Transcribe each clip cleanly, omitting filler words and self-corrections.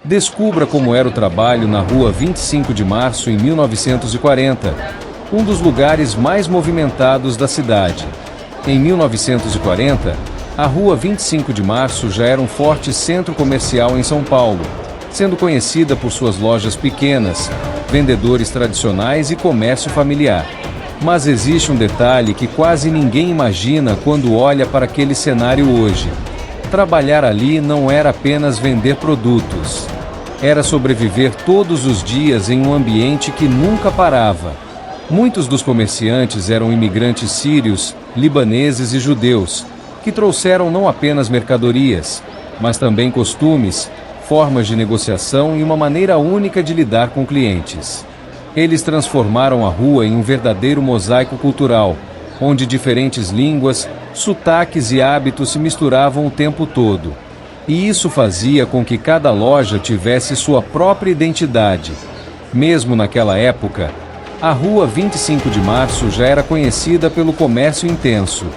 Descubra como era o trabalho na Rua 25 de Março em 1940, um dos lugares mais movimentados da cidade. Em 1940, a Rua 25 de Março já era um forte centro comercial em São Paulo, sendo conhecida por suas lojas pequenas, vendedores tradicionais e comércio familiar. Mas existe um detalhe que quase ninguém imagina quando olha para aquele cenário hoje. Trabalhar ali não era apenas vender produtos. Era sobreviver todos os dias em um ambiente que nunca parava. Muitos dos comerciantes eram imigrantes sírios, libaneses e judeus, que trouxeram não apenas mercadorias, mas também costumes, formas de negociação e uma maneira única de lidar com clientes. Eles transformaram a rua em um verdadeiro mosaico cultural, onde diferentes línguas, sotaques e hábitos se misturavam o tempo todo. E isso fazia com que cada loja tivesse sua própria identidade. Mesmo naquela época, a Rua 25 de Março já era conhecida pelo comércio intenso.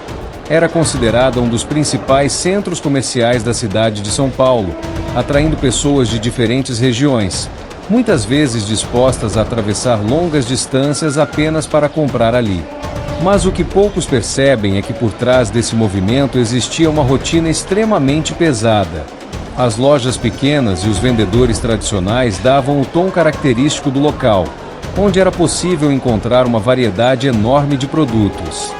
Era considerada um dos principais centros comerciais da cidade de São Paulo, atraindo pessoas de diferentes regiões, muitas vezes dispostas a atravessar longas distâncias apenas para comprar ali. Mas o que poucos percebem é que por trás desse movimento existia uma rotina extremamente pesada. As lojas pequenas e os vendedores tradicionais davam o tom característico do local, onde era possível encontrar uma variedade enorme de produtos.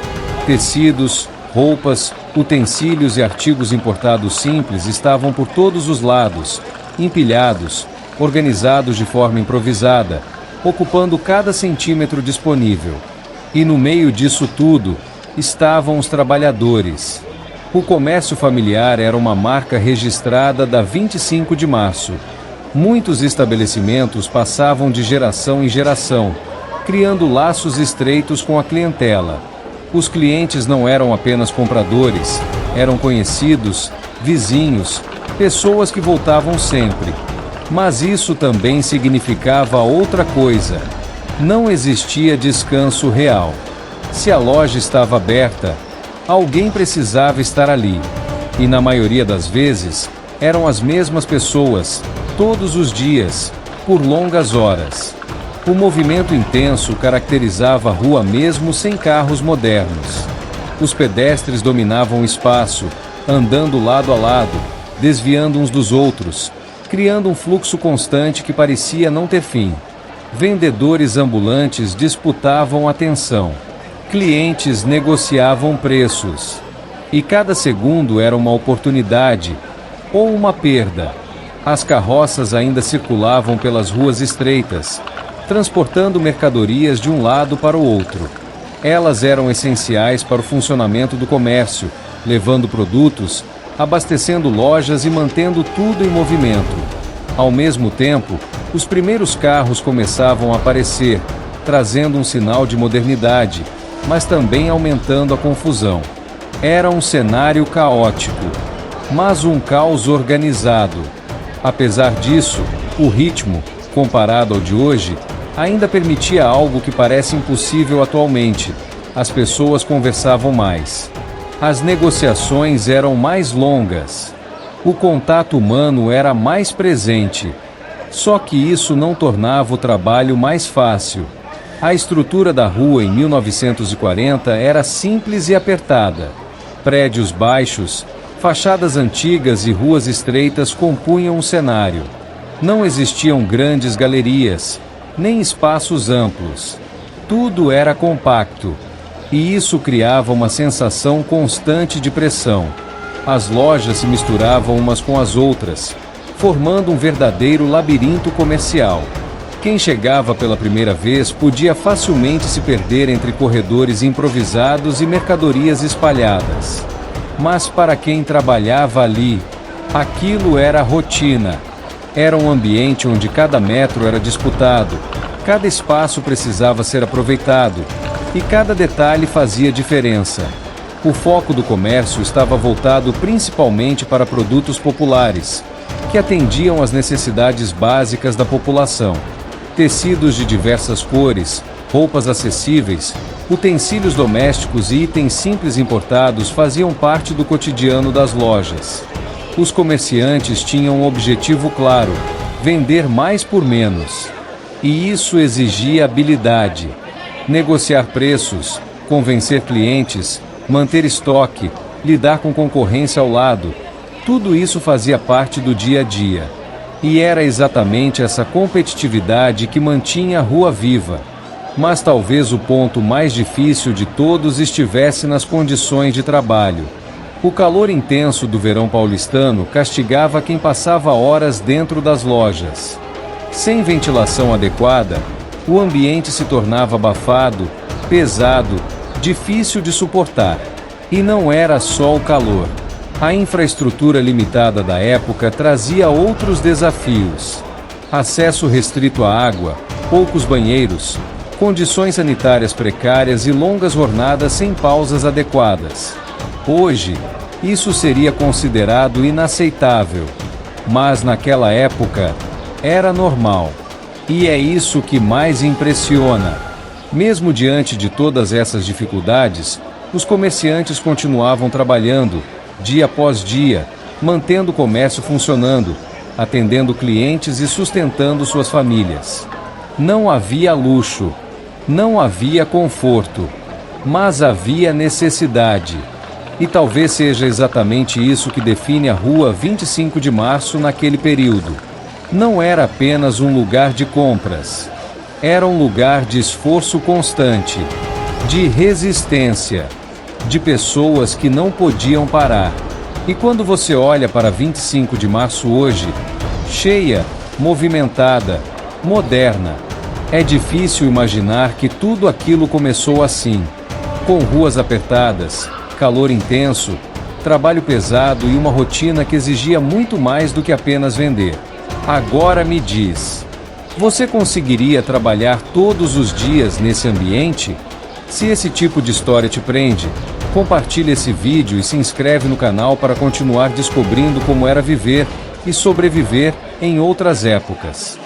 Tecidos, roupas, utensílios e artigos importados simples estavam por todos os lados, empilhados, organizados de forma improvisada, ocupando cada centímetro disponível. E no meio disso tudo, estavam os trabalhadores. O comércio familiar era uma marca registrada da 25 de Março. Muitos estabelecimentos passavam de geração em geração, criando laços estreitos com a clientela. Os clientes não eram apenas compradores, eram conhecidos, vizinhos, pessoas que voltavam sempre. Mas isso também significava outra coisa. Não existia descanso real. Se a loja estava aberta, alguém precisava estar ali. E na maioria das vezes, eram as mesmas pessoas, todos os dias, por longas horas. O movimento intenso caracterizava a rua mesmo sem carros modernos. Os pedestres dominavam o espaço, andando lado a lado, desviando uns dos outros, criando um fluxo constante que parecia não ter fim. Vendedores ambulantes disputavam atenção. Clientes negociavam preços. E cada segundo era uma oportunidade ou uma perda. As carroças ainda circulavam pelas ruas estreitas, transportando mercadorias de um lado para o outro. Elas eram essenciais para o funcionamento do comércio, levando produtos, abastecendo lojas e mantendo tudo em movimento. Ao mesmo tempo, os primeiros carros começavam a aparecer, trazendo um sinal de modernidade, mas também aumentando a confusão. Era um cenário caótico, mas um caos organizado. Apesar disso, o ritmo, comparado ao de hoje, ainda permitia algo que parece impossível atualmente. As pessoas conversavam mais. As negociações eram mais longas. O contato humano era mais presente. Só que isso não tornava o trabalho mais fácil. A estrutura da rua em 1940 era simples e apertada. Prédios baixos, fachadas antigas e ruas estreitas compunham o cenário. Não existiam grandes galerias, nem espaços amplos. Tudo era compacto, e isso criava uma sensação constante de pressão. As lojas se misturavam umas com as outras, formando um verdadeiro labirinto comercial. Quem chegava pela primeira vez podia facilmente se perder entre corredores improvisados e mercadorias espalhadas. Mas para quem trabalhava ali, aquilo era rotina. Era um ambiente onde cada metro era disputado, cada espaço precisava ser aproveitado, e cada detalhe fazia diferença. O foco do comércio estava voltado principalmente para produtos populares, que atendiam às necessidades básicas da população. Tecidos de diversas cores, roupas acessíveis, utensílios domésticos e itens simples importados faziam parte do cotidiano das lojas. Os comerciantes tinham um objetivo claro: vender mais por menos. E isso exigia habilidade. Negociar preços, convencer clientes, manter estoque, lidar com concorrência ao lado. Tudo isso fazia parte do dia a dia. E era exatamente essa competitividade que mantinha a rua viva. Mas talvez o ponto mais difícil de todos estivesse nas condições de trabalho. O calor intenso do verão paulistano castigava quem passava horas dentro das lojas. Sem ventilação adequada, o ambiente se tornava abafado, pesado, difícil de suportar. E não era só o calor. A infraestrutura limitada da época trazia outros desafios. Acesso restrito à água, poucos banheiros, condições sanitárias precárias e longas jornadas sem pausas adequadas. Hoje, isso seria considerado inaceitável, mas naquela época era normal. E é isso que mais impressiona. Mesmo diante de todas essas dificuldades, os comerciantes continuavam trabalhando, dia após dia, mantendo o comércio funcionando, atendendo clientes e sustentando suas famílias. Não havia luxo, não havia conforto, mas havia necessidade. E talvez seja exatamente isso que define a Rua 25 de Março naquele período. Não era apenas um lugar de compras. Era um lugar de esforço constante, de resistência, de pessoas que não podiam parar. E quando você olha para 25 de Março hoje, cheia, movimentada, moderna, é difícil imaginar que tudo aquilo começou assim, com ruas apertadas, calor intenso, trabalho pesado e uma rotina que exigia muito mais do que apenas vender. Agora me diz, você conseguiria trabalhar todos os dias nesse ambiente? Se esse tipo de história te prende, compartilhe esse vídeo e se inscreve no canal para continuar descobrindo como era viver e sobreviver em outras épocas.